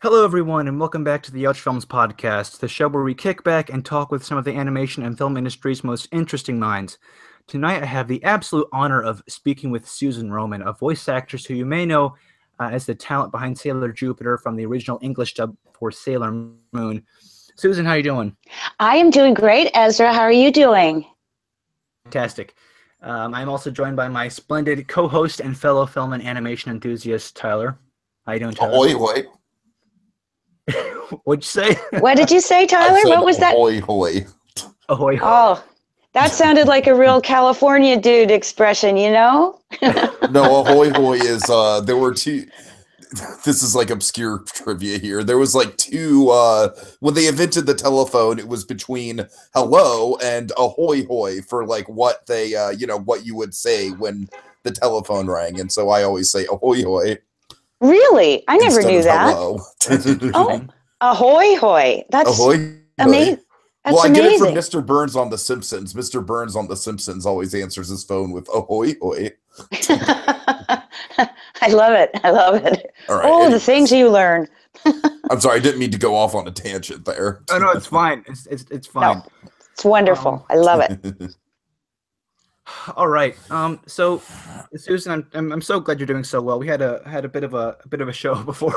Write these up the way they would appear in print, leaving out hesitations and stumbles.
Hello, everyone, and welcome back to the Youch Films podcast, the show where we kick back and talk with some of the animation and film industry's most interesting minds. Tonight, I have the absolute honor of speaking with Susan Roman, a voice actress who you may know as the talent behind Sailor Jupiter from the original English dub for Sailor Moon. Susan, how are you doing? I am doing great, Ezra. How are you doing? Fantastic. I'm also joined by my splendid co-host and fellow film and animation enthusiast, Tyler. How you doing, Tyler? Ahoy, hoy. What'd you say? What did you say, Tyler? I said What was that? ahoy, hoy. Ahoy. Oh, that sounded like a real California dude expression, you know? No, ahoy, hoy is, there were two, this is like obscure trivia here. There was like two, when they invented the telephone, it was between hello and ahoy, hoy for like what they, what you would say when the telephone rang. And so I always say ahoy, hoy. Really? I never knew that. Hello. Oh, ahoy, hoy. That's Ahoy. amazing. That's Well, I get it from amazing. Mr. Burns on The Simpsons. Mr. Burns on The Simpsons always answers his phone with ahoy, hoy. I love it. I love it. All right, Oh, the anyways. things you learn. I'm sorry, I didn't mean to go off on a tangent there. Oh, no, it's fine. It's fine. No, it's wonderful. I love it. All right. So, Susan, I'm so glad you're doing so well. We had a bit of a show before.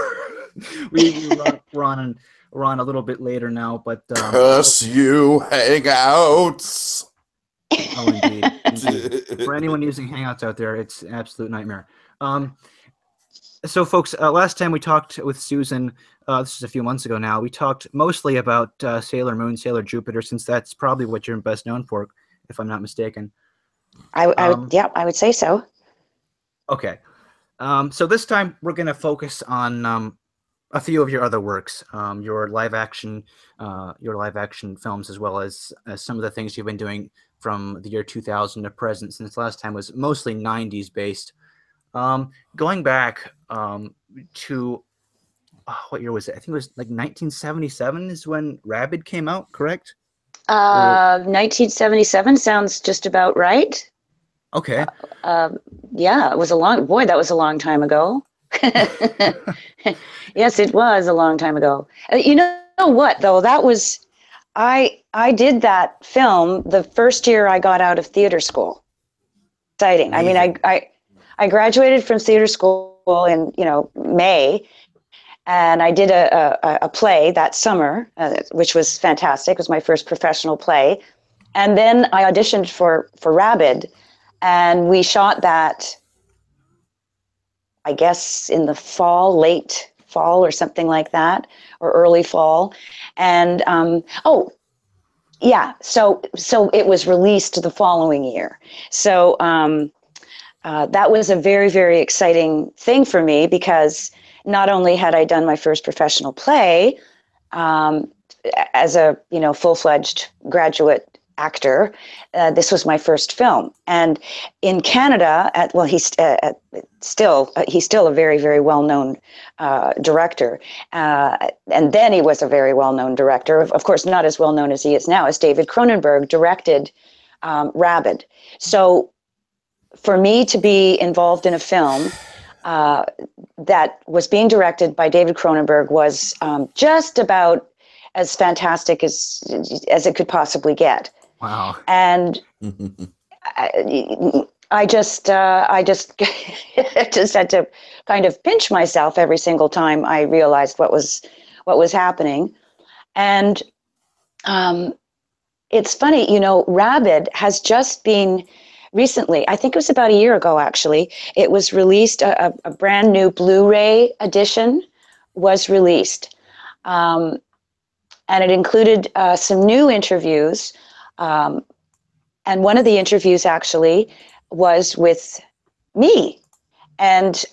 we're on a little bit later now, but Curse you, Hangouts. oh, indeed. For anyone using Hangouts out there, it's an absolute nightmare. So, folks, last time we talked with Susan, this is a few months ago now. We talked mostly about Sailor Moon, Sailor Jupiter, since that's probably what you're best known for, if I'm not mistaken. I would say so. Okay. So this time we're going to focus on a few of your other works, your live action films, as well as some of the things you've been doing from the year 2000 to present, since last time was mostly 90s based. Going back to what year was it? I think it was like 1977 is when Rabid came out, correct? 1977 sounds just about right. Okay. Yeah, it was that was a long time ago. Yes, it was a long time ago. You know what, though? That was, I did that film the first year I got out of theater school. Exciting. I mean, I graduated from theater school in, May, and I did a play that summer, which was fantastic. It was my first professional play. And then I auditioned for Rabid, and we shot that, I guess, in the fall, late fall or something like that, or early fall. And, so it was released the following year. So that was a very, very exciting thing for me, because not only had I done my first professional play as a full-fledged graduate actor, this was my first film. And in Canada, he's still a very, very well-known director. And then he was a very well-known director. Of course, not as well-known as he is now, as David Cronenberg directed Rabid. So for me to be involved in a film that was being directed by David Cronenberg was just about as fantastic as it could possibly get. Wow. And I just just had to kind of pinch myself every single time I realized what was happening. And it's funny, Rabid has just been recently, I think it was about a year ago, actually, it was released, a brand new Blu-ray edition was released. And it included some new interviews. And one of the interviews actually was with me. And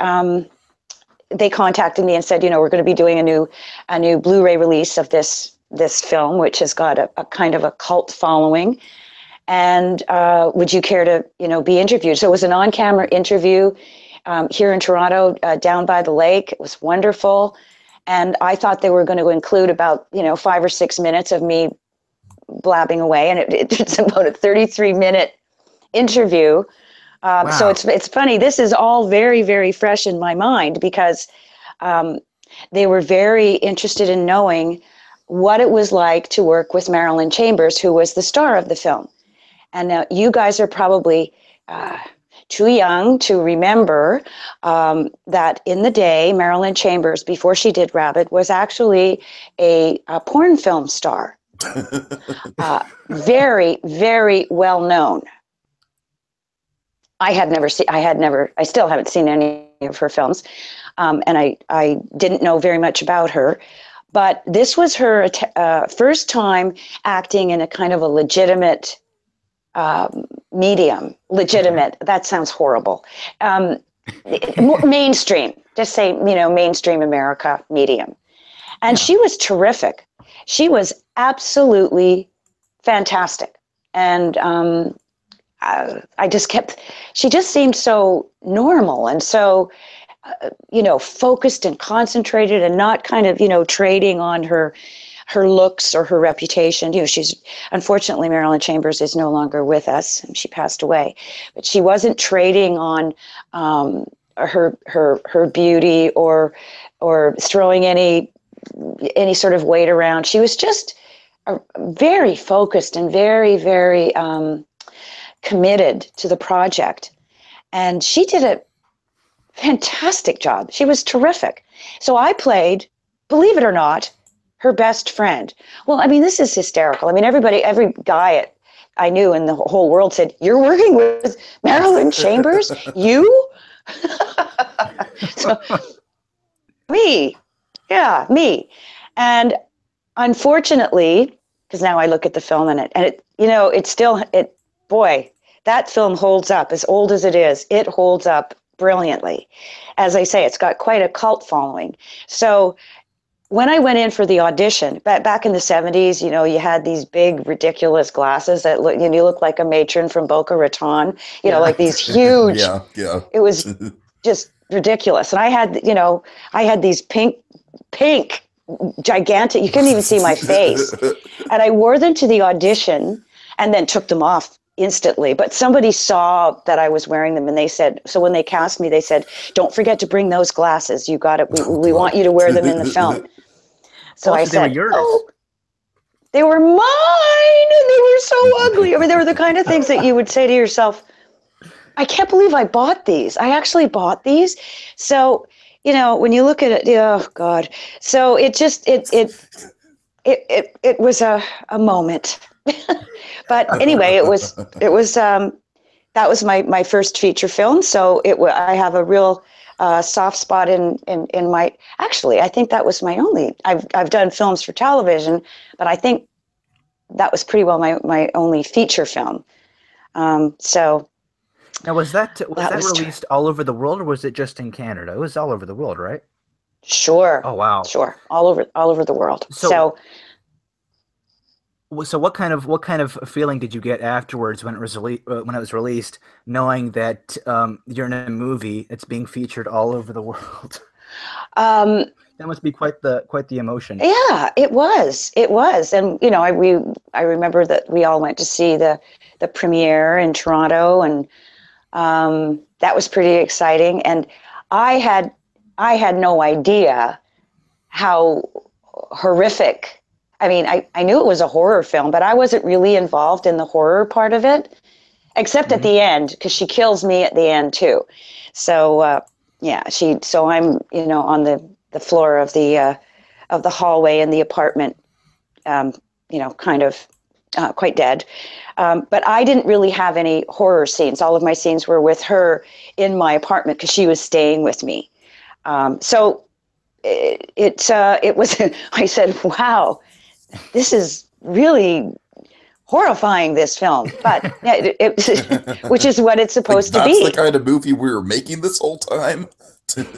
they contacted me and said, we're going to be doing a new Blu-ray release of this film, which has got a kind of a cult following. And would you care to, be interviewed? So it was an on-camera interview here in Toronto, down by the lake. It was wonderful. And I thought they were going to include about, 5 or 6 minutes of me blabbing away. And it's about a 33-minute interview. Wow. So it's funny. This is all very, very fresh in my mind, because they were very interested in knowing what it was like to work with Marilyn Chambers, who was the star of the film. And now you guys are probably too young to remember that in the day, Marilyn Chambers, before she did Rabid, was actually a porn film star. Very, very well known. I still haven't seen any of her films. And I didn't know very much about her. But this was her first time acting in a kind of a legitimate medium. Legitimate, that sounds horrible. Mainstream, just say, mainstream America medium. And she was terrific. She was absolutely fantastic. And she just seemed so normal and so, focused and concentrated and not kind of, trading on her looks or her reputation. She's, unfortunately, Marilyn Chambers is no longer with us. She passed away, but she wasn't trading on her beauty or throwing any sort of weight around. She was just very focused and very, very committed to the project. And she did a fantastic job. She was terrific. So I played, believe it or not, her best friend. Well, I mean, this is hysterical. I mean, every guy I knew in the whole world said, "You're working with Marilyn Chambers? You?" So, me. And unfortunately, because now I look at the film and boy, that film holds up. As old as it is, it holds up brilliantly. As I say, it's got quite a cult following. So when I went in for the audition, back in the 70s, you had these big, ridiculous glasses that you look like a matron from Boca Raton, like these huge, it was just ridiculous. And I had these pink, gigantic, you couldn't even see my face. And I wore them to the audition and then took them off instantly. But somebody saw that I was wearing them and they said, so when they cast me, they said, "Don't forget to bring those glasses. You got it. We want you to wear them in the film." So I said, they were mine. And they were so ugly. I mean, they were the kind of things that you would say to yourself, I can't believe I bought these. I actually bought these. So, when you look at it, oh God. So it just, it was a moment. But anyway, that was my first feature film. So I have a real soft spot in my, actually, I think that was my only, I've done films for television, but I think that was pretty well my only feature film. So. Now, was that released all over the world, or was it just in Canada? It was all over the world, right? Sure. Oh, wow. Sure. All over the world. So what kind of feeling did you get afterwards when it was released, knowing that you're in a movie that's being featured all over the world? That must be quite the emotion. Yeah, it was, and I remember that we all went to see the premiere in Toronto, and that was pretty exciting. And I had no idea how horrific. I mean, I knew it was a horror film, but I wasn't really involved in the horror part of it, except at the end, because she kills me at the end too. So so I'm on the floor of the hallway in the apartment, kind of quite dead. But I didn't really have any horror scenes. All of my scenes were with her in my apartment because she was staying with me. So it was. I said, "Wow, this is really horrifying, this film," but which is what it's supposed to be. That's the kind of movie we were making this whole time.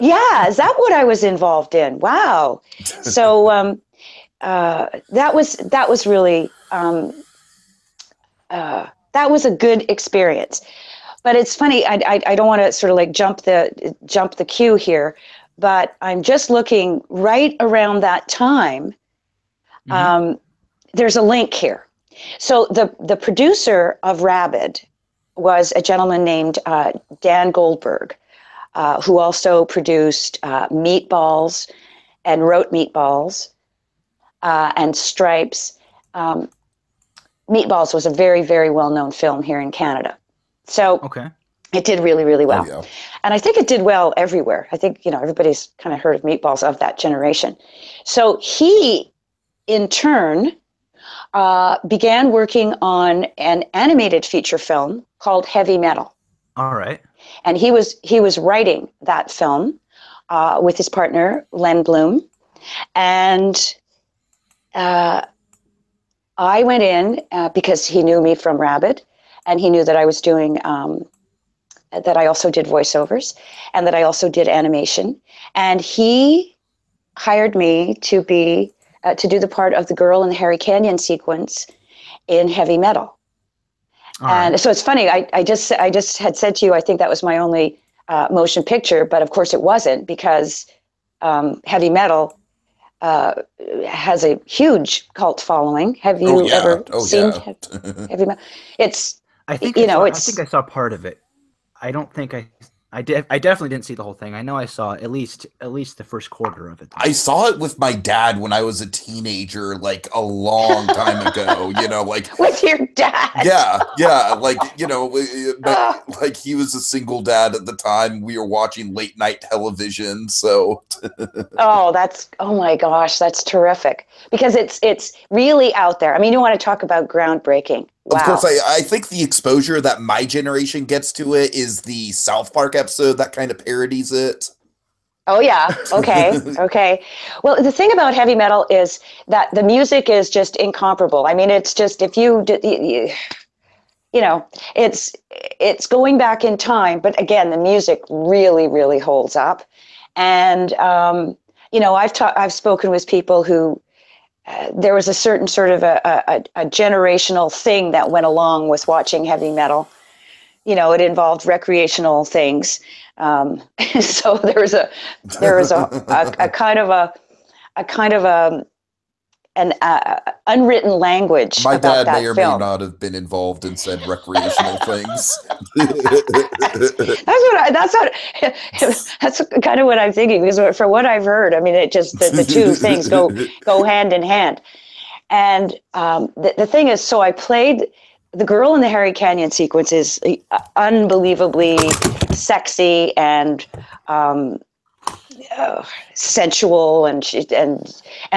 Yeah, is that what I was involved in? Wow. So that was really that was a good experience. But it's funny. I don't want to sort of like jump the queue here, but I'm just looking right around that time. There's a link here. So the producer of Rabid was a gentleman named Dan Goldberg, who also produced Meatballs and wrote Meatballs and Stripes. Meatballs was a very, very well-known film here in Canada. So Okay. it did really, really well. Oh, yeah. And I think it did well everywhere. I think, everybody's kind of heard of Meatballs of that generation. So he, in turn, began working on an animated feature film called Heavy Metal. All right. And he was writing that film with his partner, Len Bloom. And I went in because he knew me from Rabid, and he knew that I was doing, that I also did voiceovers, and that I also did animation. And he hired me to be to do the part of the girl in the Harry Canyon sequence in Heavy Metal. All And right. so it's funny. I just had said to you, I think that was my only motion picture, but of course it wasn't, because Heavy Metal has a huge cult following. Have Oh, you yeah. ever Oh, seen yeah. Heavy Metal? It's I think I think it's I saw part of it. I don't think I did. I definitely didn't see the whole thing. I know I saw at least the first quarter of it. I saw it with my dad when I was a teenager, like a long time ago, like, with your dad. yeah, like, but Ah. like he was a single dad at the time. We were watching late night television, so Oh, oh my gosh, that's terrific, because it's really out there. I mean, you want to talk about groundbreaking. of course, Wow. I think the exposure that my generation gets to it is the South Park episode that kind of parodies it. Oh yeah. Okay. Okay. Well, the thing about Heavy Metal is that the music is just incomparable. I mean, it's just, if it's going back in time, but again, the music really, really holds up. And I've spoken with people who there was a certain sort of a generational thing that went along with watching Heavy Metal. It involved recreational things. So there was a kind of an unwritten language My about dad may that or may film. not have been involved in said recreational things. That's kind of what I'm thinking, because for what I've heard, I mean, it just the two things go hand in hand. And the thing is, so I played the girl in the Harry Canyon sequence is unbelievably sexy and sensual, and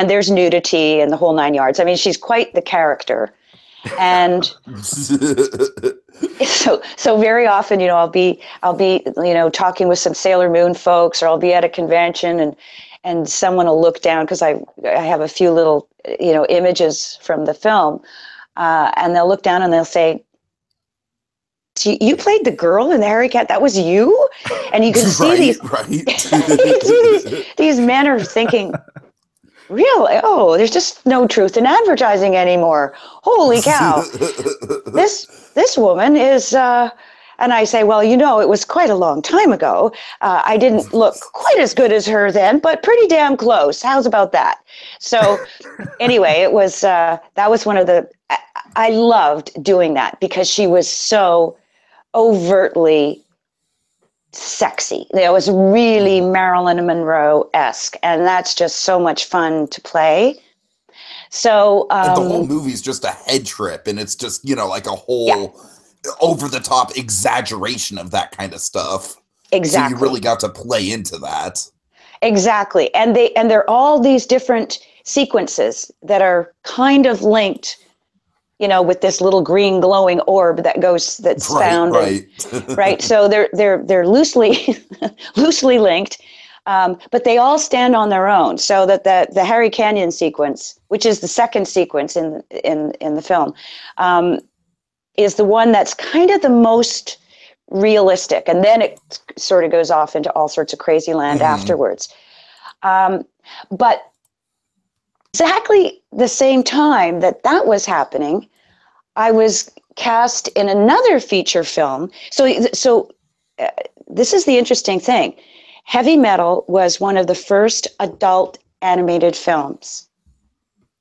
there's nudity and the whole nine yards. I mean, she's quite the character. And so very often, I'll be talking with some Sailor Moon folks, or I'll be at a convention, and someone will look down, because I have a few little images from the film, and they'll look down and they'll say, "You played the girl in the Harry Cat? That was you?" And you can see these you can see these men are thinking, "Really? Oh, there's just no truth in advertising anymore. Holy cow! This woman is." And I say, "Well, it was quite a long time ago. I didn't look quite as good as her then, but pretty damn close. How's about that?" So anyway, it was that was one of the. I loved doing that, because she was so overtly sexy. It was really Marilyn Monroe-esque, and that's just so much fun to play. So and the whole movie's just a head trip, and it's just like a whole yeah. over the top exaggeration of that kind of stuff. Exactly. So you really got to play into that. Exactly. And there are all these different sequences that are kind of linked, with this little green glowing orb that's found. Right. Right. So they're loosely linked, but they all stand on their own. So that the Harry Canyon sequence, which is the second sequence in the film, is the one that's kind of the most realistic, and then it sort of goes off into all sorts of crazy land afterwards. But exactly the same time that was happening, I was cast in another feature film. So this is the interesting thing. Heavy Metal was one of the first adult animated films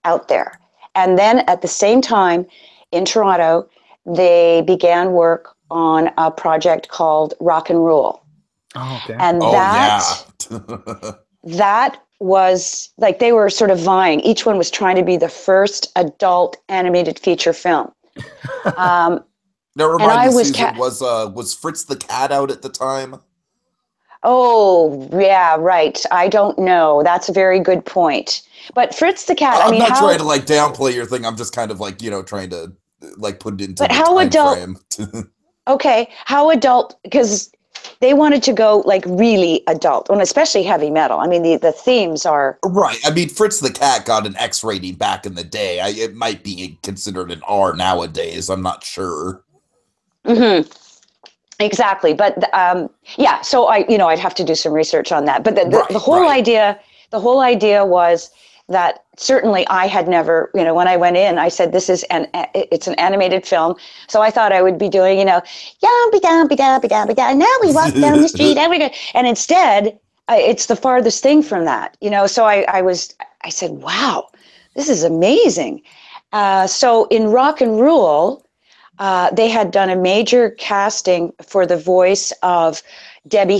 out there. And then at the same time, in Toronto, they began work on a project called Rock and Roll. Oh, okay. And that was like they were sort of vying. Each one was trying to be the first adult animated feature film. Now And remind I me, was Susan, was Fritz the Cat out at the time? Oh, yeah, right. I don't know. That's a very good point. But Fritz the Cat, I I'm mean, not trying to how, like downplay your thing. I'm just kind of like, trying to like put it into but the how time adult, frame. okay, how adult, because they wanted to go like really adult, and especially heavy metal. I mean, the themes are, Right. I mean, Fritz the Cat got an X rating back in the day. It might be considered an R nowadays. I'm not sure. mhm, exactly. But yeah, so I'd have to do some research on that. But the Right, whole right. idea, was that certainly I had never, when I went in, I said, it's an animated film. So I thought I would be doing, yumby dumpy dumpy dumpy dumpy. Now we walk down the street. And instead, it's the farthest thing from that, So I said, wow, this is amazing. So in Rock and Rule, they had done a major casting for the voice of Deborah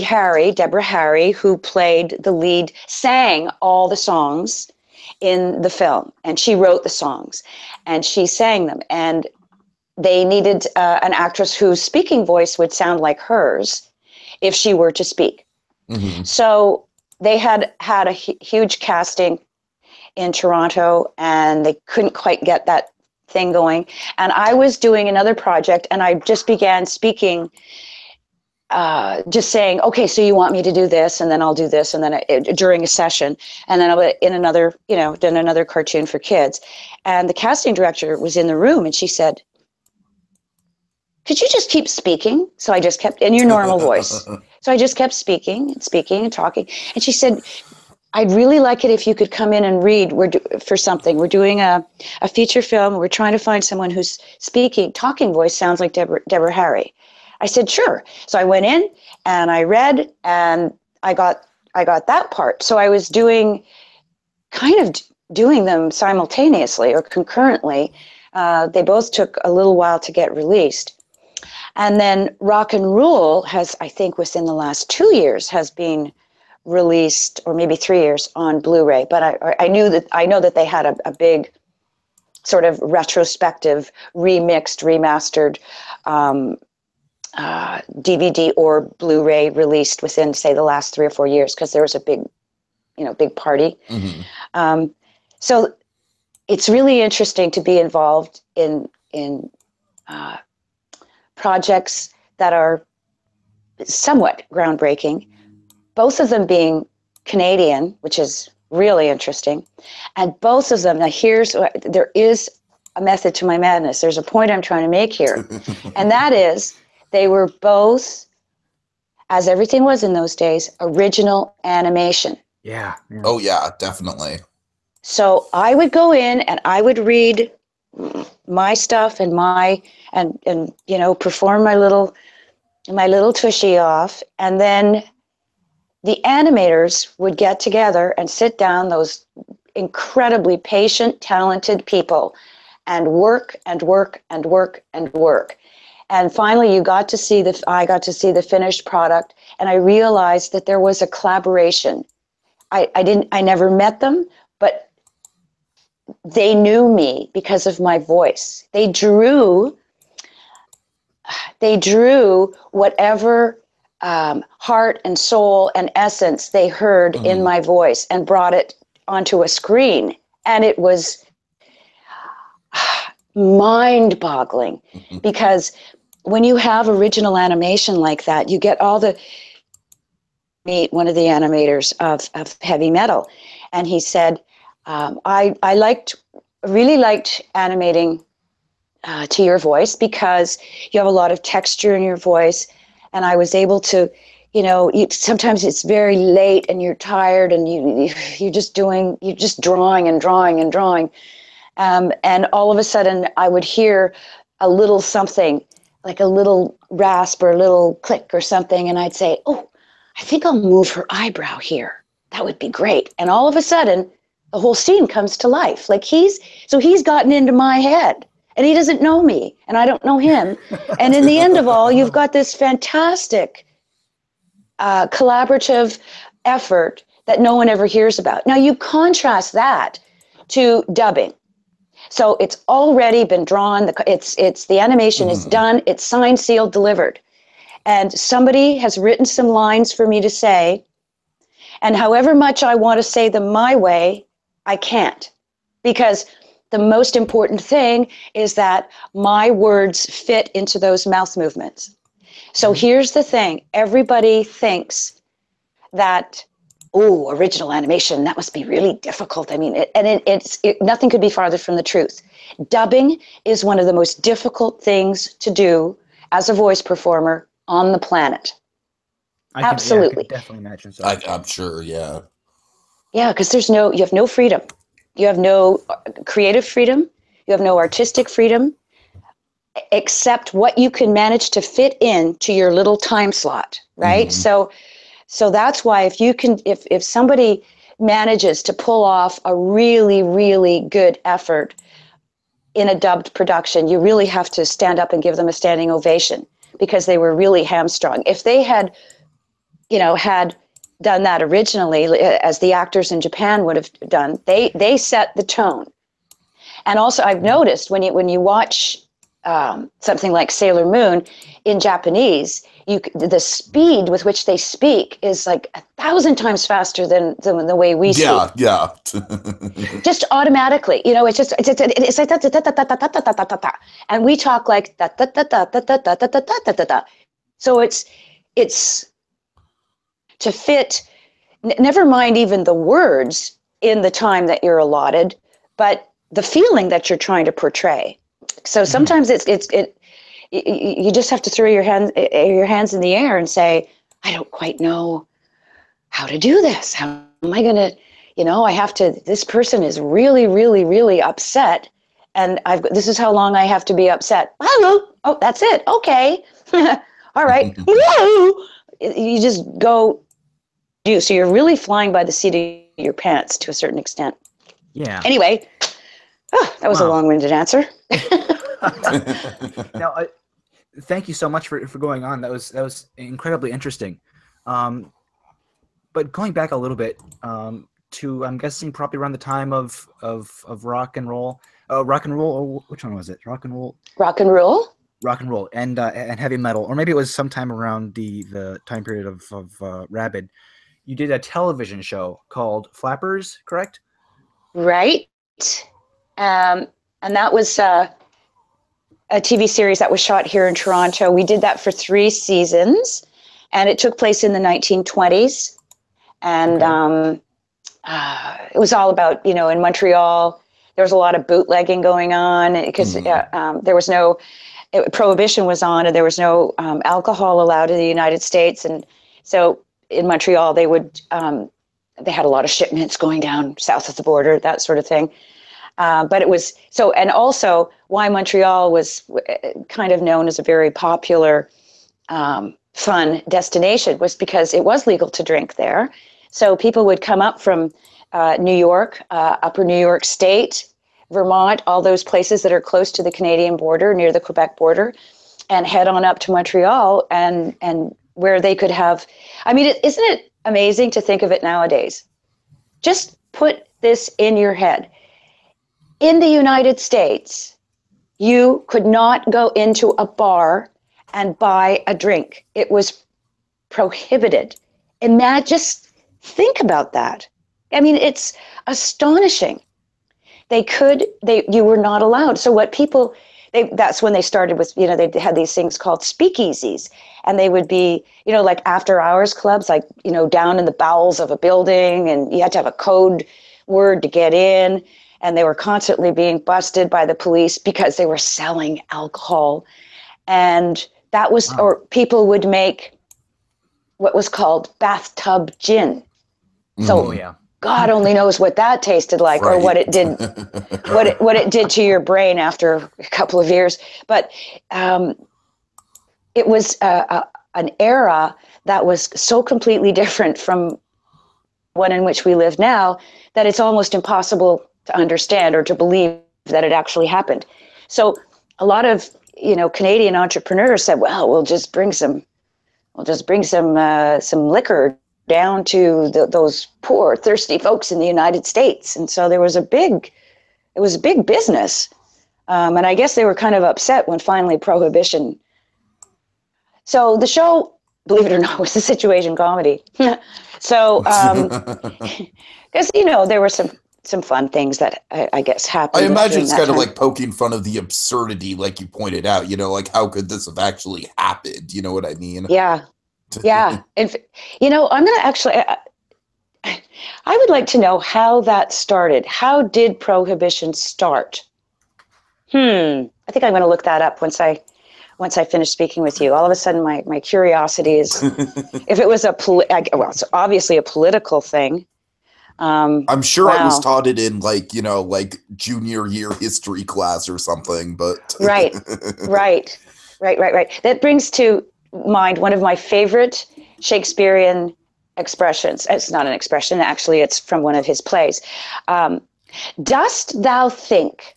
Harry, who played the lead, sang all the songs in the film, and she wrote the songs, and she sang them. And they needed an actress whose speaking voice would sound like hers if she were to speak. Mm-hmm. So they had a huge casting in Toronto, and they couldn't quite get that thing going. And I was doing another project, and I just began speaking, just saying, okay, so you want me to do this, and then I'll do this, and then during a session, and then I'll in another, done another cartoon for kids. And the casting director was in the room, and she said, could you just keep speaking? So I just kept in your normal voice. So I just kept speaking and talking. And she said, I'd really like it if you could come in and read for something. We're doing a feature film. We're trying to find someone whose talking voice sounds like Deborah Harry. I said, sure. So I went in and I read, and I got that part. So I was doing them simultaneously or concurrently. They both took a little while to get released. And then Rock and Rule has, I think within the last 2 years, has been released, or maybe 3 years, on Blu-ray. But I know that they had a big sort of retrospective, remixed, remastered DVD or Blu-ray released within, say, the last 3 or 4 years, because there was a big party. Mm-hmm. So it's really interesting to be involved in projects that are somewhat groundbreaking, both of them being Canadian, which is really interesting. And both of them, now there is a method to my madness. There's a point I'm trying to make here. And that is, they were both, as everything was in those days, original animation. Yeah. Oh, yeah, definitely. So I would go in and I would read my stuff and perform my little tushy off, and then the animators would get together and sit down, those incredibly patient, talented people, and work and work and work and work. And finally, I got to see the finished product, and I realized that there was a collaboration. I never met them, but they knew me because of my voice. They drew whatever heart and soul and essence they heard in my voice and brought it onto a screen. And it was mind-boggling, because when you have original animation like that, you get meet one of the animators of heavy metal, and he said, I really liked animating to your voice, because you have a lot of texture in your voice, and I was able to, sometimes it's very late and you're tired and you're just drawing and drawing and drawing, and all of a sudden I would hear a little something, like a little rasp or a little click or something, and I'd say, oh, I think I'll move her eyebrow here. That would be great. And all of a sudden, the whole scene comes to life. Like he's gotten into my head, and he doesn't know me, and I don't know him. And in the end of all, you've got this fantastic collaborative effort that no one ever hears about. Now you contrast that to dubbing. So it's already been drawn. It's the animation is done. It's signed, sealed, delivered. And somebody has written some lines for me to say. And however much I want to say them my way, I can't. Because the most important thing is that my words fit into those mouth movements. So here's the thing. Everybody thinks that, oh, original animation, that must be really difficult. I mean, nothing could be farther from the truth. Dubbing is one of the most difficult things to do as a voice performer on the planet. Absolutely. I can definitely imagine so. I'm sure, yeah. Yeah, because you have no freedom. You have no creative freedom. You have no artistic freedom, except what you can manage to fit into your little time slot, right? So that's why if somebody manages to pull off a really, really good effort in a dubbed production, you really have to stand up and give them a standing ovation because they were really hamstrung. If they had done that originally, as the actors in Japan would have done, they set the tone. And also, I've noticed when you watch something like Sailor Moon in Japanese, the speed with which they speak is like 1,000 times faster than the way we speak. Yeah. Just automatically, it's like that, and we talk like that. So it's to fit. Never mind even the words in the time that you're allotted, but the feeling that you're trying to portray. So sometimes you just have to throw your hands in the air and say, I don't quite know how to do this. How am I going to, I have to, this person is really, really, really upset. And this is how long I have to be upset. Oh, that's it. Okay. All right. You just go do. So you're really flying by the seat of your pants to a certain extent. Yeah. Anyway, that was a long-winded answer. Now, thank you so much for going on. That was incredibly interesting. But going back a little bit to, I'm guessing probably around the time of rock and roll. Rock and roll, or which one was it? Rock and roll. Rock and roll. Rock and roll and heavy metal, or maybe it was sometime around the time period of Rabid. You did a television show called Flappers, correct? Right. And that was a TV series that was shot here in Toronto. We did that for 3 seasons, and it took place in the 1920s. And it was all about, in Montreal, there was a lot of bootlegging going on because there was no, prohibition was on, and there was no alcohol allowed in the United States. And so in Montreal, they had a lot of shipments going down south of the border, that sort of thing. But it was so, and also why Montreal was kind of known as a very popular, fun destination was because it was legal to drink there. So people would come up from New York, upper New York State, Vermont, all those places that are close to the Canadian border, near the Quebec border, and head on up to Montreal and where they could have, isn't it amazing to think of it nowadays? Just put this in your head. In the United States, you could not go into a bar and buy a drink. It was prohibited. Just think about that. It's astonishing. You were not allowed. So what people, that's when they started with, they had these things called speakeasies, and they would be, like after hours clubs, like, down in the bowels of a building, and you had to have a code word to get in. And they were constantly being busted by the police because they were selling alcohol. And that was, or people would make what was called bathtub gin. So God only knows what that tasted like, or what it did, what it did to your brain after a couple of years. But it was an era that was so completely different from one in which we live now that it's almost impossible to understand or to believe that it actually happened. So a lot of Canadian entrepreneurs said, "Well, we'll just bring some liquor down to those poor, thirsty folks in the United States. And so it was a big business. And I guess they were kind of upset when finally Prohibition. So the show, believe it or not, was a situation comedy. So, because, there were some fun things that I guess happened. I imagine it's kind time. of like poking fun of the absurdity, like you pointed out, like how could this have actually happened? You know what I mean? Yeah. Yeah. And, I'm going to actually, I would like to know how that started. How did Prohibition start? I think I'm going to look that up once I finish speaking with you. All of a sudden, my curiosity is, if it was it's obviously a political thing. I'm sure I was taught it in like junior year history class or something, but right. That brings to mind one of my favorite Shakespearean expressions. It's not an expression, actually, it's from one of his plays. Dost thou think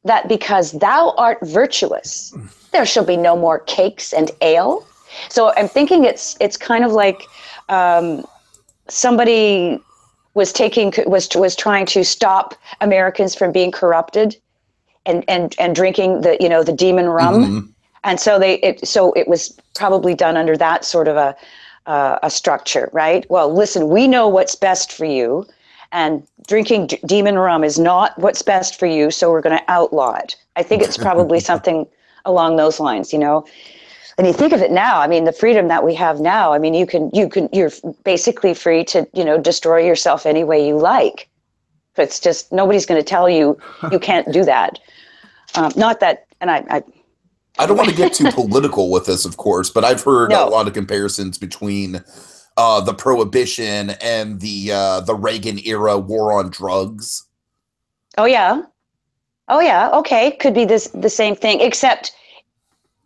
that because thou art virtuous, there shall be no more cakes and ale? So I'm thinking it's kind of like somebody was trying to stop Americans from being corrupted and drinking the demon rum, and so it was probably done under that sort of a structure, right? Well, listen, we know what's best for you, and drinking demon rum is not what's best for you, so we're going to outlaw it. I think it's probably something along those lines, And you think of it now, I mean, the freedom that we have now, I mean, you're basically free to, destroy yourself any way you like. It's just, nobody's going to tell you you can't do that. Not that, and I don't want to get too political with this, of course, but I've heard a lot of comparisons between the Prohibition and the Reagan era war on drugs. Oh yeah. Okay, could be the same thing, except.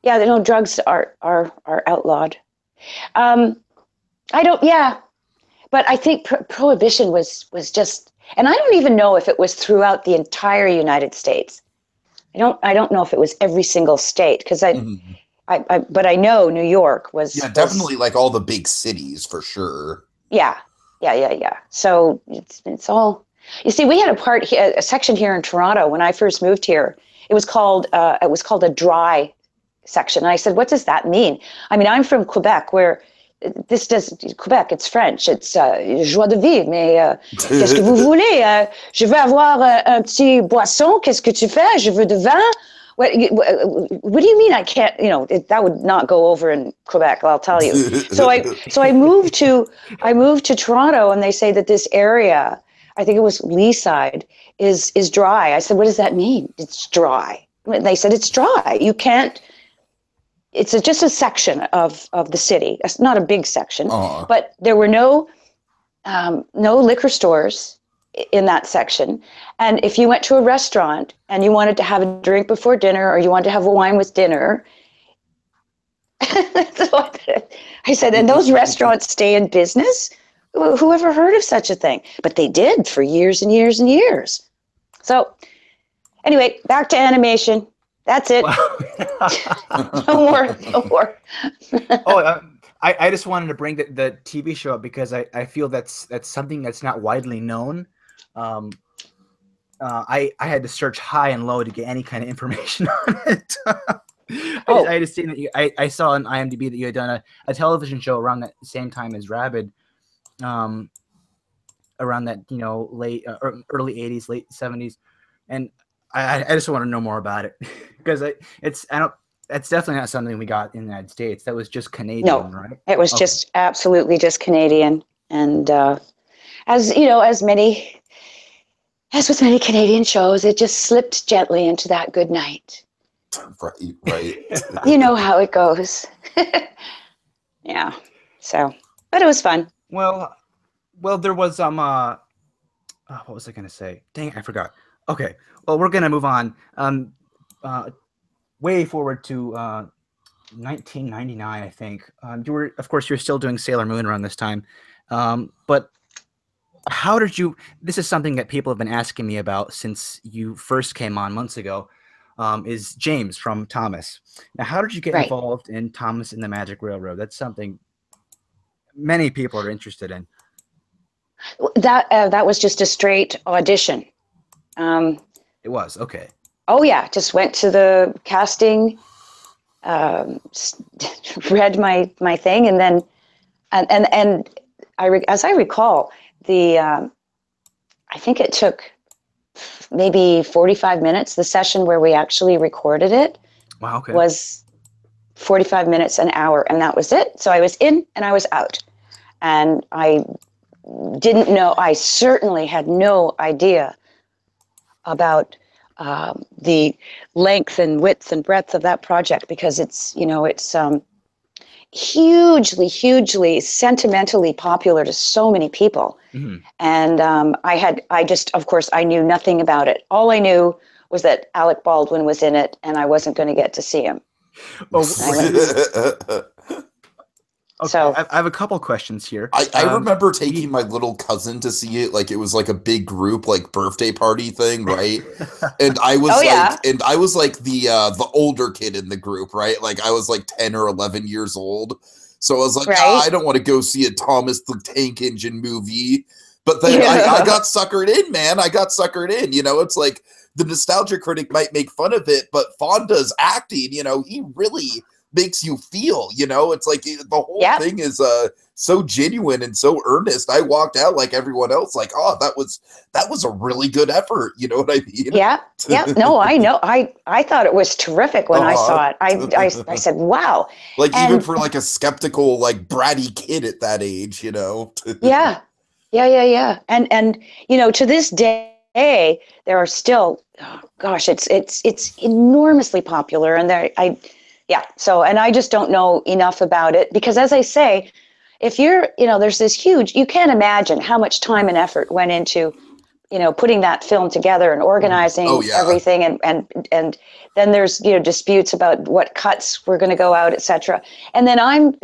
Yeah, drugs are outlawed. But I think Prohibition was just, and I don't even know if it was throughout the entire United States. I don't know if it was every single state, because but I know New York was. Yeah, definitely like all the big cities for sure. Yeah. So it's all. You see, we had a section here in Toronto when I first moved here. It was called a dry section. And I said, what does that mean? I mean, I'm from Quebec, where Quebec, it's French. It's joie de vivre, mais qu'est-ce que vous voulez? Je veux avoir un petit boisson. Qu'est-ce que tu fais? Je veux de vin. What do you mean I can't, that would not go over in Quebec, I'll tell you. So I moved to Toronto, and they say that this area, I think it was Leaside, is dry. I said, what does that mean? It's dry. And they said, it's dry. You can't. It's just a section of the city. It's not a big section, but there were no liquor stores in that section. And if you went to a restaurant and you wanted to have a drink before dinner, or you wanted to have a wine with dinner, so I said, and those restaurants stay in business? Who ever heard of such a thing? But they did for years and years and years. So anyway, back to animation. That's it. Wow. No more. I just wanted to bring the TV show up because I feel that's something that's not widely known. I had to search high and low to get any kind of information on it. I just seen that I saw on IMDb that you had done a television show around that same time as Rabid, around that late early 80s, late 70s, and I just want to know more about it because it's definitely not something we got in the United States. That was just Canadian, right? It was just absolutely just Canadian, and as with many Canadian shows, it just slipped gently into that good night. Right. You know how it goes. Yeah. So, but it was fun. Well, there was what was I gonna say? Dang, I forgot. Okay. Well, we're gonna move on. Way forward to 1999, I think. You're still doing Sailor Moon around this time, but how did you? This is something that people have been asking me about since you first came on months ago. Is James from Thomas? Now, how did you get involved in Thomas and the Magic Railroad? That's something many people are interested in. That was just a straight audition. It was okay. Oh yeah, just went to the casting, read my thing, and then and as I recall, I think it took maybe 45 minutes. The session where we actually recorded it was 45 minutes, an hour, and that was it. So I was in and I was out, and I didn't know. I certainly had no idea about the length and width and breadth of that project, because it's hugely sentimentally popular to so many people. Mm-hmm. And of course, I knew nothing about it. All I knew was that Alec Baldwin was in it, and I wasn't going to get to see him. Okay, so I have a couple questions here. I remember taking my little cousin to see it. Like, it was like a big group, like, birthday party thing, right? And I was I was like the older kid in the group, right? Like, I was like 10 or 11 years old. So I was like, I don't want to go see a Thomas the Tank Engine movie. But then I got suckered in, man. I got suckered in. You know, it's like the nostalgia critic might make fun of it, but Fonda's acting, you know, he really makes you feel, you know, it's like the whole thing is so genuine and so earnest. I walked out like everyone else, like, oh, that was a really good effort. You know what I mean? Yeah. No, I know. I thought it was terrific when I saw it. I said, wow. Like, even for like a skeptical, like, bratty kid at that age, you know? Yeah. And you know, to this day, there are still, it's enormously popular, and so, and I just don't know enough about it, because, as I say, if there's this huge, you can't imagine how much time and effort went into, putting that film together and organizing everything. And then there's, disputes about what cuts were going to go out, etc. And then I'm,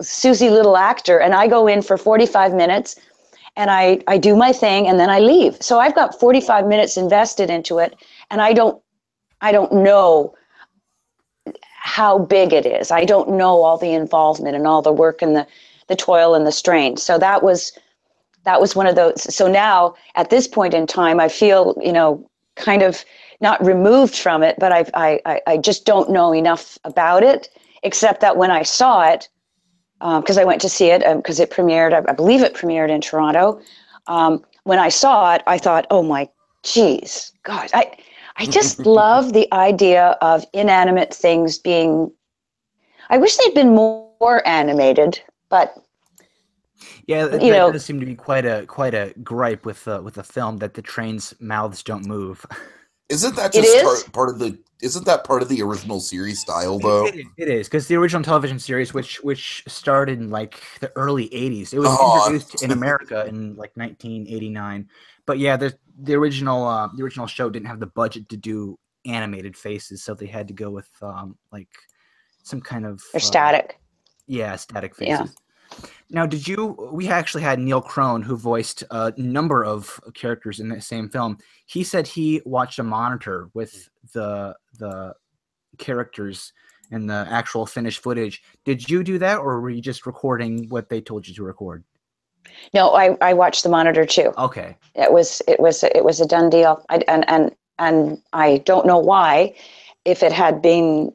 Susie little actor, and I go in for 45 minutes and I do my thing, and then I leave. So I've got 45 minutes invested into it, and I don't know how big it is. I don't know all the involvement and all the work and the toil and the strain. So that was one of those. So now at this point in time, I feel, kind of not removed from it, but I just don't know enough about it, except that when I saw it, because I went to see it, because it premiered, I believe it premiered in Toronto. When I saw it, I thought, oh my, geez, God, I just love the idea of inanimate things being, I wish they'd been more animated, but that does seem to be quite a gripe with the film, that the trains' mouths don't move. Isn't that just part of the? Isn't that part of the original series style, though? It is, because the original television series, which started in like the early '80s, it was introduced in America in like 1989. But yeah, the original show didn't have the budget to do animated faces, so they had to go with like some kind of static. Yeah, static faces. Now, we actually had Neil Crone, who voiced a number of characters in the same film. He said he watched a monitor with the characters and the actual finished footage. Did you do that, or were you just recording what they told you to record? No, I watched the monitor too. Okay. It was a done deal. And I don't know why, if it had been,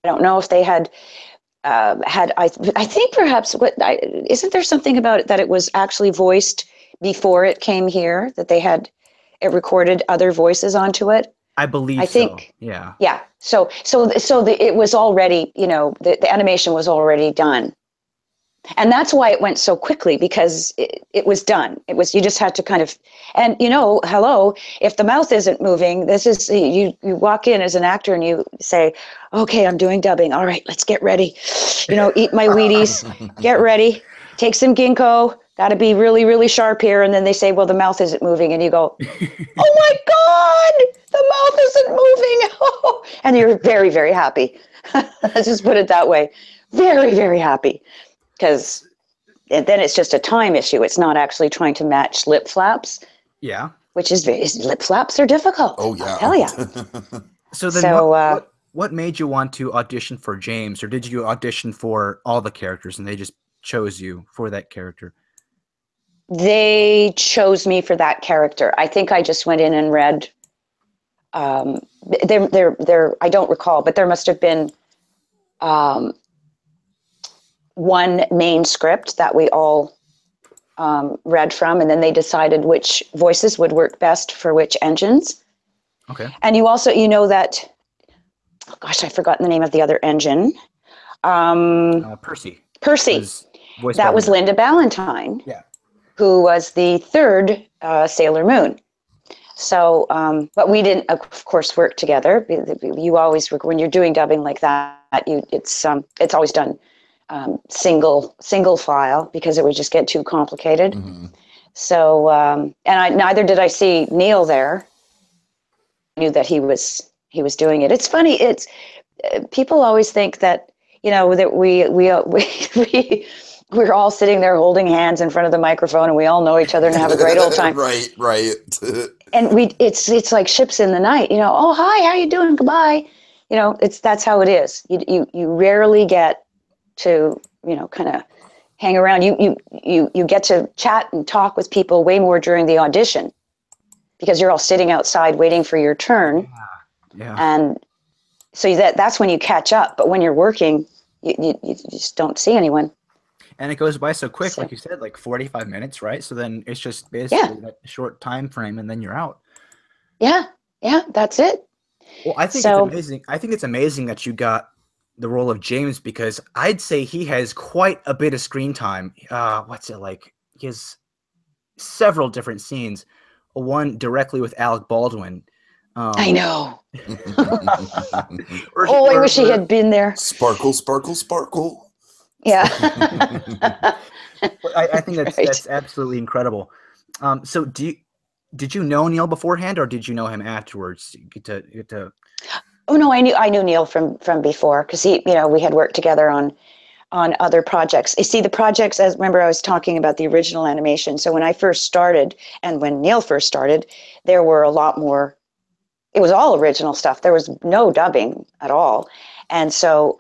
I don't know if they had I think perhaps isn't there something about it that it was actually voiced before it came here, that they had it recorded other voices onto it? I believe so. Yeah. Yeah. So it was already, the animation was already done. And that's why it went so quickly, because it was done. It was, you just had to kind of, and hello, if the mouth isn't moving, this is, you walk in as an actor and you say, okay, I'm doing dubbing. All right, let's get ready. Eat my Wheaties, get ready, take some ginkgo, got to be really, really sharp here. And then they say, well, the mouth isn't moving. And you go, oh my God, the mouth isn't moving. And you're very, very happy. Let's just put it that way. Very, very happy. Because then it's just a time issue. It's not actually trying to match lip flaps. Yeah. Which is lip flaps are difficult. Oh, yeah. I'll tell you. So then what made you want to audition for James, or did you audition for all the characters and they just chose you for that character? They chose me for that character. I think I just went in and read. I don't recall, but there must have been one main script that we all read from, and then they decided which voices would work best for which engines. Okay. And you also, you know that, oh gosh, I've forgotten the name of the other engine. Percy. Percy. That was Linda Ballantyne. Yeah. Who was the third Sailor Moon. So, but we didn't, of course, work together. You always, when you're doing dubbing like that, it's always done single file because it would just get too complicated. Mm-hmm. So, and neither did I see Neil there. I knew that he was doing it. It's funny. It's people always think that that we're all sitting there holding hands in front of the microphone, and we all know each other and have a great old time. Right. And it's like ships in the night. Oh hi, how you doing? Goodbye. That's how it is. You rarely get to kind of hang around. You get to chat and talk with people way more during the audition because you're all sitting outside waiting for your turn. Yeah. And so that's when you catch up. But when you're working, you just don't see anyone. And it goes by so quick, like you said, like 45 minutes, right? So then it's just basically that short time frame, and then you're out. Yeah, that's it. Well, I think it's amazing. I think it's amazing that you got the role of James because I'd say he has quite a bit of screen time. What's it like? He has several different scenes. One directly with Alec Baldwin. I know. I wish he had been there. Sparkle, sparkle, sparkle. Yeah. I think that's absolutely incredible. So did you know Neil beforehand, or did you know him afterwards? Get to... Oh no, I knew Neil from before because we had worked together on other projects. You see, the projects, as remember I was talking about the original animation. So when I first started and when Neil first started, there were a lot more. It was all original stuff. There was no dubbing at all, and so.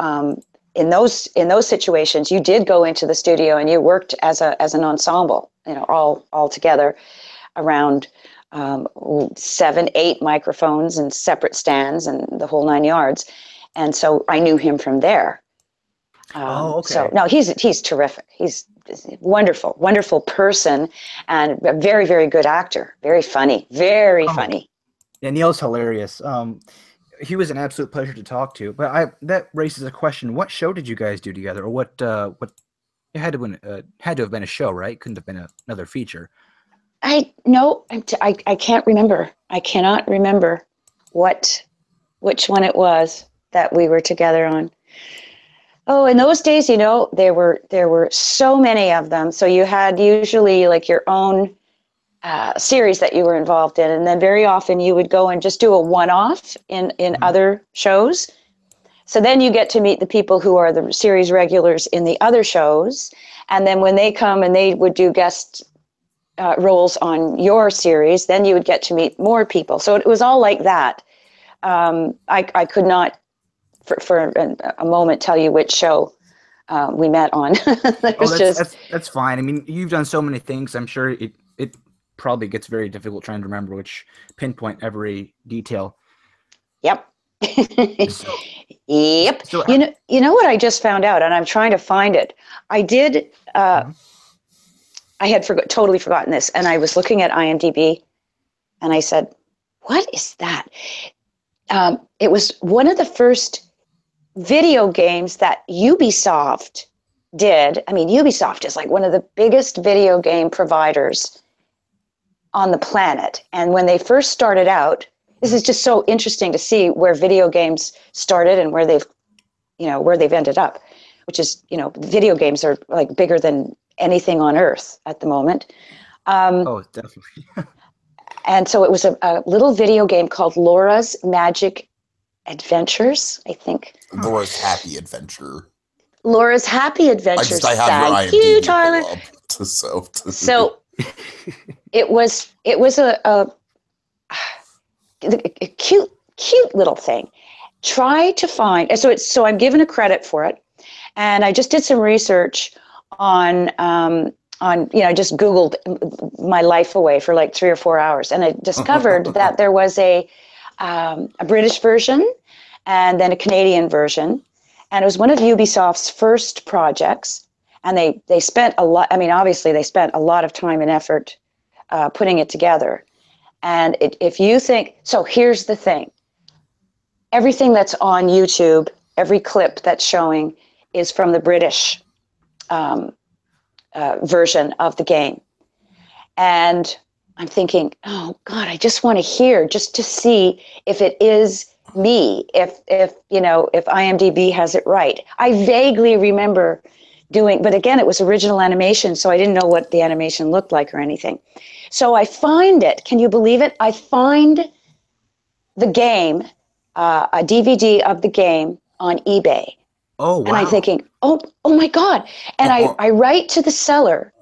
In those situations, you did go into the studio and you worked as an ensemble, all together around 7, 8 microphones and separate stands and the whole 9 yards. And so I knew him from there. Okay. So no, he's terrific. He's a wonderful person and a very, very good actor. Very funny, very funny. Yeah, Neil's hilarious. He was an absolute pleasure to talk to. But that raises a question: what show did you guys do together, or what? It had to have been a show, right? Couldn't have been another feature. I can't remember. I cannot remember which one it was that we were together on. Oh, in those days, there were so many of them. So you had usually like your own series that you were involved in, and then very often you would go and just do a one-off in other shows. So then you get to meet the people who are the series regulars in the other shows, and then when they come and they would do guest roles on your series, then you would get to meet more people. So it was all like that. I could not for a moment tell you which show we met on. That's fine. I mean, you've done so many things. I'm sure it probably gets very difficult trying to remember pinpoint every detail. Yep. Yep. So, you know what I just found out, and I'm trying to find it. I did. I had totally forgotten this, and I was looking at IMDb, and I said, "What is that?" It was one of the first video games that Ubisoft did. I mean, Ubisoft is like one of the biggest video game providers on the planet. And when they first started out, this is just so interesting to see where video games started and where they've ended up, which is, video games are like bigger than anything on earth at the moment. Definitely. And so it was a little video game called Laura's Magic Adventures, I think. Laura's Happy Adventure. Laura's Happy Adventures. I have Thank you, Tyler. So it was a cute little thing. Try to find, so I'm given a credit for it, and I just did some research I just Googled my life away for like 3 or 4 hours, and I discovered that there was a British version and then a Canadian version, and it was one of Ubisoft's first projects, and they spent a lot. I mean, obviously, they spent a lot of time and effort putting it together. And if you think so, here's the thing: everything that's on YouTube, every clip that's showing, is from the British version of the game. And I'm thinking, oh God, I just want to hear, just to see if it is me, if IMDb has it right. I vaguely remember doing, but again, it was original animation, so I didn't know what the animation looked like or anything. So I find it, can you believe it? I find the game, a DVD of the game on eBay. Oh, wow. And I'm thinking, oh my God. And I write to the seller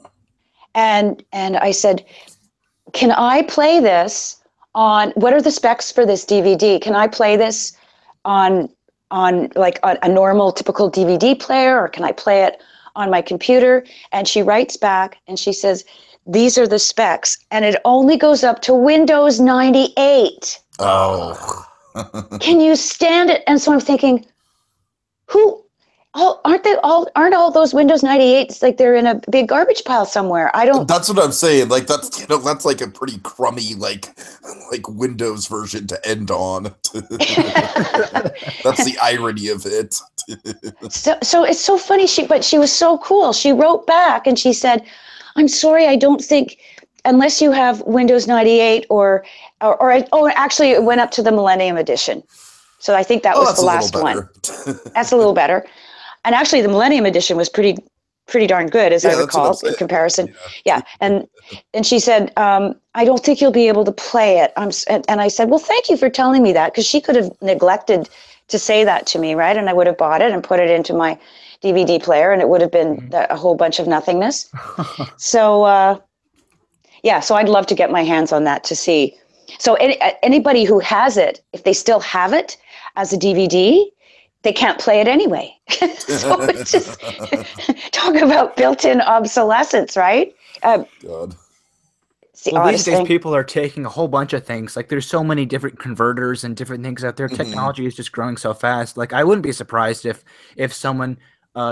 and I said, can I play this on, what are the specs for this DVD? Can I play this on like a normal typical DVD player, or can I play it on my computer? And she writes back and she says, these are the specs, and it only goes up to Windows 98. Oh. Can you stand it? And so I'm thinking, aren't all those Windows 98s like they're in a big garbage pile somewhere? I don't. That's what I'm saying. Like that's like a pretty crummy like Windows version to end on. That's the irony of it. So it's so funny. But she was so cool. She wrote back and she said, "I'm sorry, I don't think unless you have Windows 98 or actually it went up to the Millennium Edition. So I think that was the last one. That's a little better. And actually, the Millennium Edition was pretty darn good, as I recall, in comparison. Yeah. And she said, I don't think you'll be able to play it. And I said, well, thank you for telling me that, because she could have neglected to say that to me, right? And I would have bought it and put it into my DVD player, and it would have been a whole bunch of nothingness. So, so I'd love to get my hands on that to see. So anybody who has it, if they still have it as a DVD, they can't play it anyway. So it's just talk about built-in obsolescence, right? God. Well, these days people are taking a whole bunch of things. Like there's so many different converters and different things out there. Technology is just growing so fast. Like I wouldn't be surprised if someone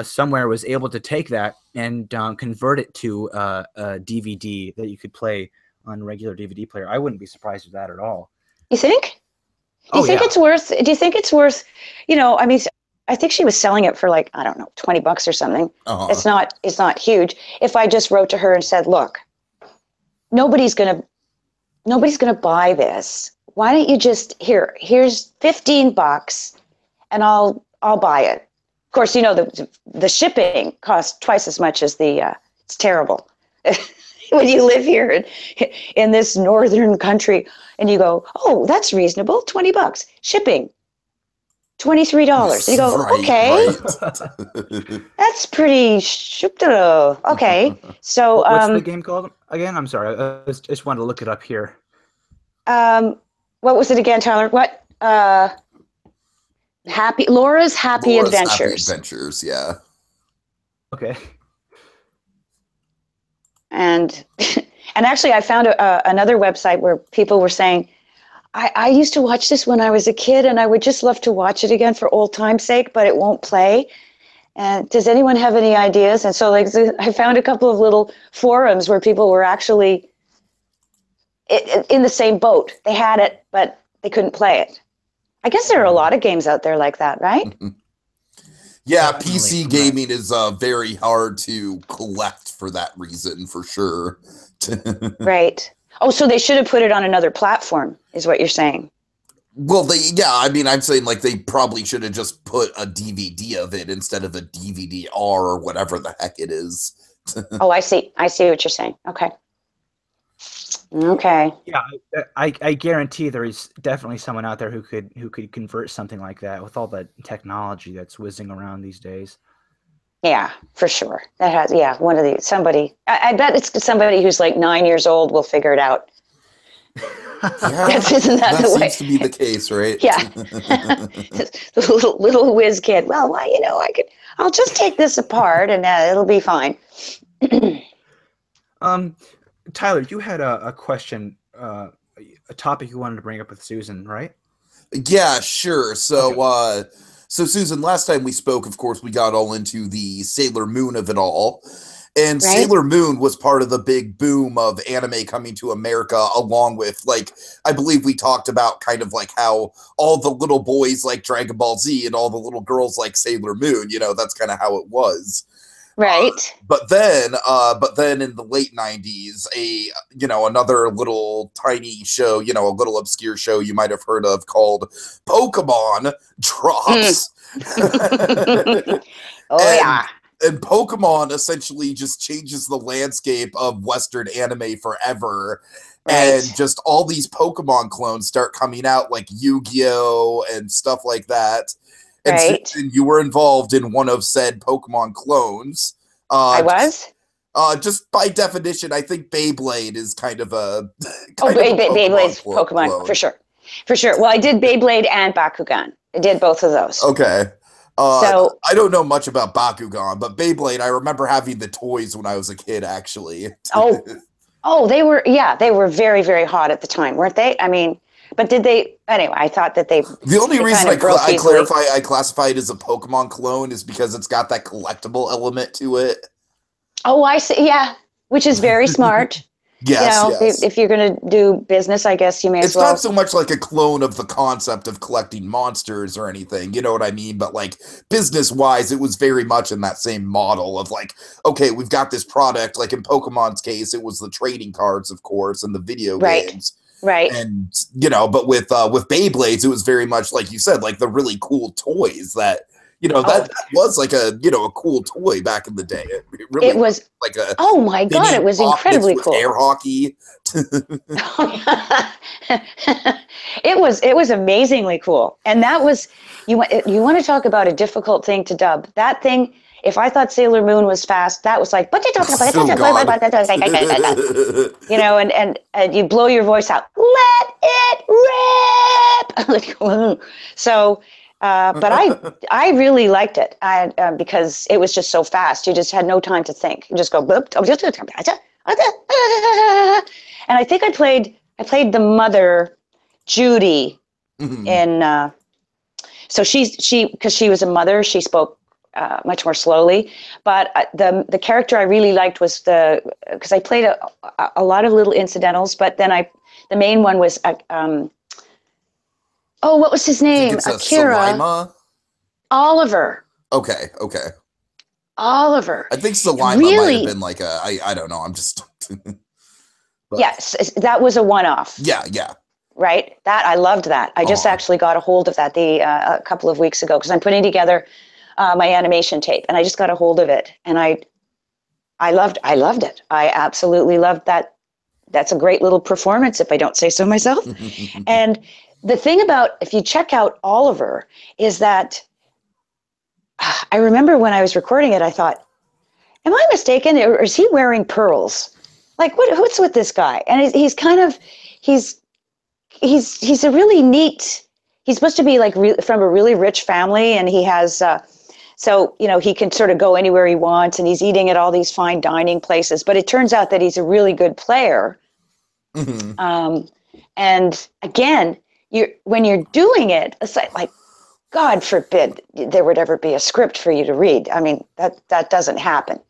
somewhere was able to take that and convert it to a DVD that you could play on regular DVD player. I wouldn't be surprised with that at all. You think? Do you think it's worth, I mean, I think she was selling it for like, I don't know, $20 or something. Uh-huh. It's not huge. If I just wrote to her and said, look, nobody's going to buy this. Why don't you just, here's $15 and I'll buy it. Of course, the shipping costs twice as much as it's terrible. When you live here in this northern country and you go, oh, that's reasonable, $20. Shipping, $23. And you go, right, okay, right. That's pretty okay. So what's the game called again? I'm sorry, I just wanted to look it up here. What was it again, Tyler? What? Laura's Happy Adventures. Happy Adventures, yeah. Okay. And actually, I found another website where people were saying, I used to watch this when I was a kid, and I would just love to watch it again for old time's sake, but it won't play. And does anyone have any ideas? And so I found a couple of little forums where people were actually in the same boat. They had it, but they couldn't play it. I guess there are a lot of games out there like that, right? Mm-hmm. Yeah, PC gaming is very hard to collect for that reason, for sure. Right. Oh, so they should have put it on another platform, is what you're saying? Well, I'm saying like they probably should have just put a DVD of it instead of a DVD-R or whatever the heck it is. Oh, I see what you're saying. Okay. Yeah, I guarantee there is definitely someone out there who could convert something like that with all the technology that's whizzing around these days. Yeah, for sure. That has somebody. I bet it's somebody who's like 9 years old will figure it out. Yeah, Isn't that that the way? seems to be the case, right? Yeah. The little whiz kid. Well, I'll just take this apart and it'll be fine. Tyler, you had a question, a topic you wanted to bring up with Susan, right? Yeah, sure. Okay. So Susan, last time we spoke, of course, we got all into the Sailor Moon of it all. And Right? Sailor Moon was part of the big boom of anime coming to America, along with, like, I believe we talked about kind of like how all the little boys like Dragon Ball Z and all the little girls like Sailor Moon, that's kind of how it was. Right. But then in the late 90s, another little tiny show, a little obscure show you might have heard of called Pokemon Mm. drops. Oh, and yeah. and Pokemon essentially just changes the landscape of Western anime forever. Right. And just all these Pokemon clones start coming out, like Yu-Gi-Oh! And stuff like that. And Right. Susan, you were involved in one of said Pokemon clones. I Just, was? just by definition, I think Beyblade is kind of a Oh, Beyblade's Pokemon Pokemon, for clone. sure. For sure. Well, I did Beyblade and Bakugan. I did both of those. Okay. So, I don't know much about Bakugan, but Beyblade, I remember having the toys when I was a kid, actually. they were very, very hot at the time, weren't they? I mean, but anyway, I thought that The only reason kind of broke I easily. classify it as a Pokemon clone is because it's got that collectible element to it. Oh, I see. Yeah, which is very smart. Yes. If you're going to do business, I guess you may as It's well. not so much like a clone of the concept of collecting monsters or anything, you know what I mean? But like business-wise, it was very much in that same model of like, okay, we've got this product. Like in Pokemon's case, it was the trading cards, of course, and the video games. Right. And but with Beyblades, it was very much like you said, like the really cool toys that that was like a cool toy back in the day. It was like a oh my god, it was incredibly cool. Air hockey. It was amazingly cool, and that was you want to talk about a difficult thing to dub. That thing, if I thought Sailor Moon was fast, that was like, and you blow your voice out, let it rip. So, but I really liked it because it was just so fast. You just had no time to think. You just go, boop, and I think I played the mother, Judy, in. So because she was a mother, she spoke much more slowly. But the character I really liked was because I played a lot of little incidentals, but then the main one was what was his name? Akira. Salima? Oliver. Okay. Oliver. I think Salima might have been like I don't know. I'm just. Yes, that was a one-off. Yeah. Right. That I loved that. I just actually got a hold of that a couple of weeks ago because I'm putting together my animation tape, and I just got a hold of it, and I loved it. I absolutely loved that. That's a great little performance, if I don't say so myself. And the thing about, if you check out Oliver, is that I remember when I was recording it, I thought, am I mistaken? Or is he wearing pearls? Like, what's with this guy? And he's kind of, he's a really neat, he's supposed to be like from a really rich family, and he has, so, he can sort of go anywhere he wants, and he's eating at all these fine dining places. But it turns out that he's a really good player. And again, when you're doing it, it's like, God forbid there would ever be a script for you to read. I mean, that doesn't happen.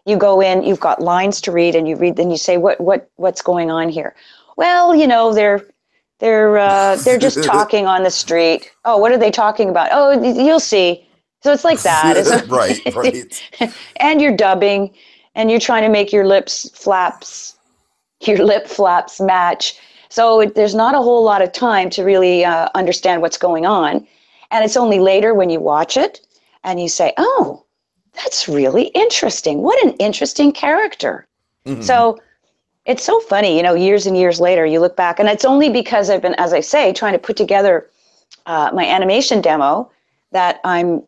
You go in, you've got lines to read, and you read, then you say, what's going on here? Well, they're just talking on the street. Oh, what are they talking about? Oh, you'll see. So it's like that. Right. And you're dubbing, and you're trying to make your lip flaps match. So there's not a whole lot of time to really understand what's going on. And it's only later when you watch it and you say, oh, that's really interesting. What an interesting character. So it's so funny, years and years later, you look back, and it's only because I've been, as I say, trying to put together my animation demo that I'm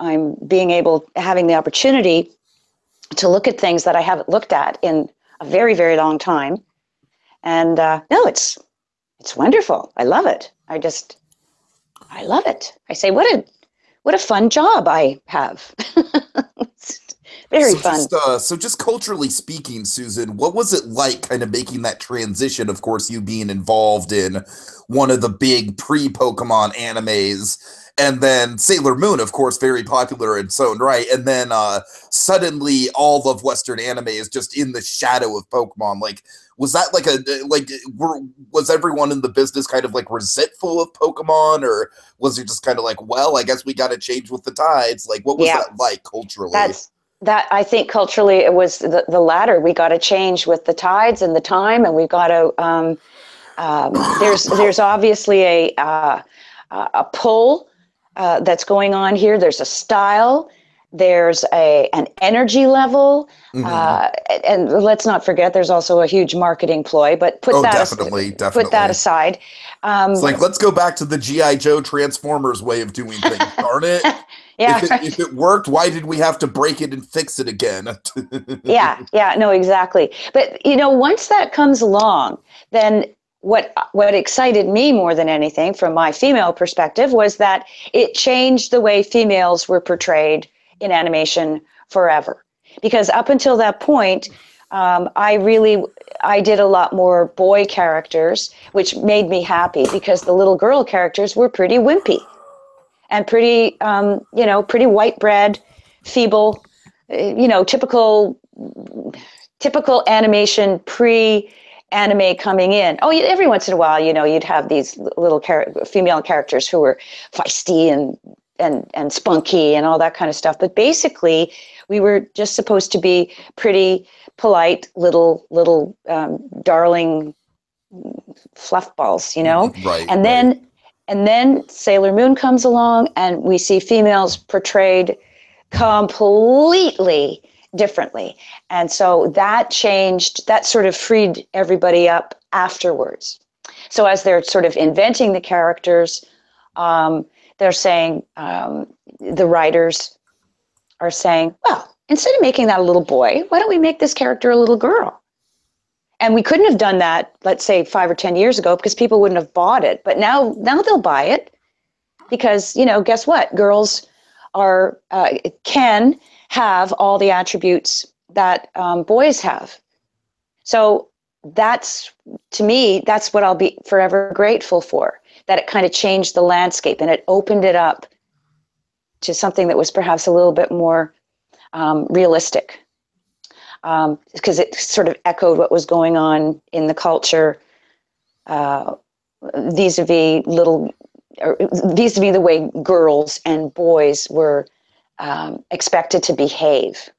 having the opportunity to look at things that I haven't looked at in a very, very long time. And no, it's it's wonderful. I love it. I love it. I say, what a fun job I have. It's very fun. So just culturally speaking, Susan, what was it like kind of making that transition? Of course, you being involved in one of the big pre-Pokemon animes, and then Sailor Moon, of course, very popular in its own right. And then suddenly all of Western anime is just in the shadow of Pokemon. Like, was that was everyone in the business kind of like resentful of Pokemon, or was it just kind of like, well, I guess we got to change with the tides? Like, what was that like culturally? That I think culturally it was the latter. We got to change with the tides and the time, and we got to. There's obviously a pull that's going on here. There's a style. There's an energy level, and let's not forget there's also a huge marketing ploy. But put that aside. It's like, let's go back to the G.I. Joe Transformers way of doing things. Darn it! Yeah, if it worked, why did we have to break it and fix it again? yeah, no, exactly. But once that comes along, then what excited me more than anything, from my female perspective, was that it changed the way females were portrayed in animation forever. Because up until that point, I did a lot more boy characters, which made me happy because the little girl characters were pretty wimpy and pretty, pretty white bread, feeble, typical animation pre-anime coming in. Oh, every once in a while, you'd have these little female characters who were feisty and spunky and all that kind of stuff. But basically, we were just supposed to be pretty polite little darling fluffballs, Right. And then Sailor Moon comes along, and we see females portrayed completely differently. And so that changed, that sort of freed everybody up afterwards. So as they're sort of inventing the characters, they're saying, the writers are saying, well, instead of making that a little boy, why don't we make this character a little girl? And we couldn't have done that, let's say 5 or 10 years ago, because people wouldn't have bought it. But now they'll buy it because, guess what? Girls can have all the attributes that boys have. So to me, that's what I'll be forever grateful for, that it kind of changed the landscape and it opened it up to something that was perhaps a little bit more realistic. Because it sort of echoed what was going on in the culture vis-a-vis the way girls and boys were expected to behave,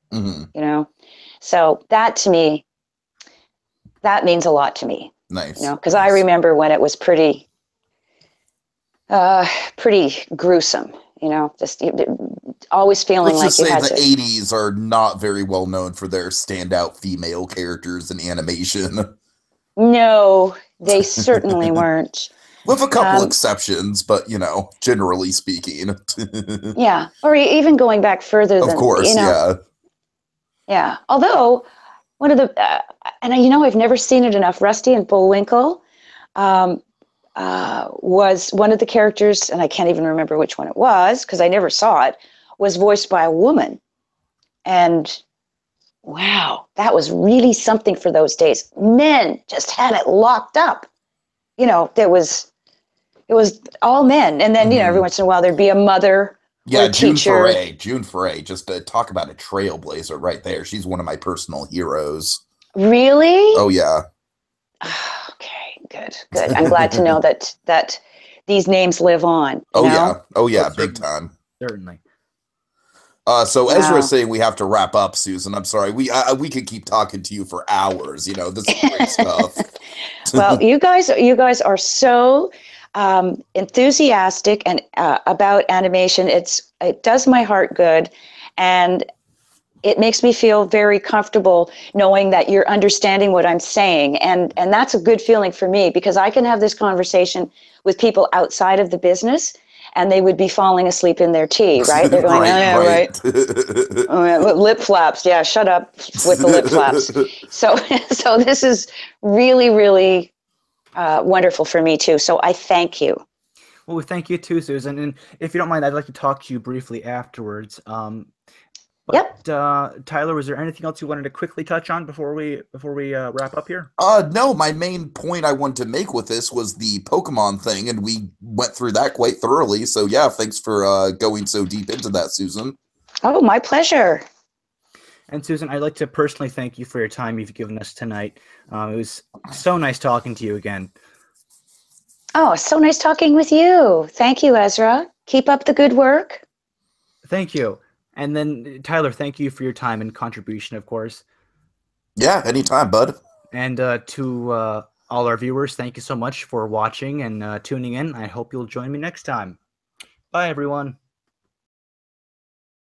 So that, to me, that means a lot to me. Nice. Because I remember when it was pretty gruesome, just always feeling Let's like you had just to. say the 80s are not very well known for their standout female characters in animation. No, they certainly weren't. With a couple exceptions, but, generally speaking. Yeah, or even going back further than, of course, yeah. Yeah, although one of the, and I've never seen it enough, Rusty and Bullwinkle was one of the characters, and I can't even remember which one it was because I never saw it, was voiced by a woman. And wow, that was really something for those days. Men just had it locked up. It was all men. And then, every once in a while there'd be a mother or a teacher. June Foray, just to talk about a trailblazer right there. She's one of my personal heroes. Really? Oh, yeah. Okay, good. I'm glad to know that these names live on. Oh, yeah, big time. Certainly. So Ezra is saying we have to wrap up, Susan. I'm sorry. We could keep talking to you for hours. This is great stuff. Well, you guys are so enthusiastic and about animation. It does my heart good, and it makes me feel very comfortable knowing that you're understanding what I'm saying, and that's a good feeling for me because I can have this conversation with people outside of the business. And they would be falling asleep in their tea, right? They're going, right. Oh, yeah, lip flaps. Yeah, shut up with the lip flaps. So this is really, really wonderful for me too. So I thank you. Well, we thank you too, Susan. And if you don't mind, I'd like to talk to you briefly afterwards. Yep. Tyler, was there anything else you wanted to quickly touch on before we wrap up here? No, my main point I wanted to make with this was the Pokemon thing, and we went through that quite thoroughly. So yeah, thanks for going so deep into that, Susan. Oh, my pleasure. And Susan, I'd like to personally thank you for your time you've given us tonight. It was so nice talking to you again. Oh, so nice talking with you. Thank you, Ezra. Keep up the good work. Thank you. And then, Tyler, thank you for your time and contribution, of course. Yeah, anytime, bud. And to all our viewers, thank you so much for watching and tuning in. I hope you'll join me next time. Bye, everyone.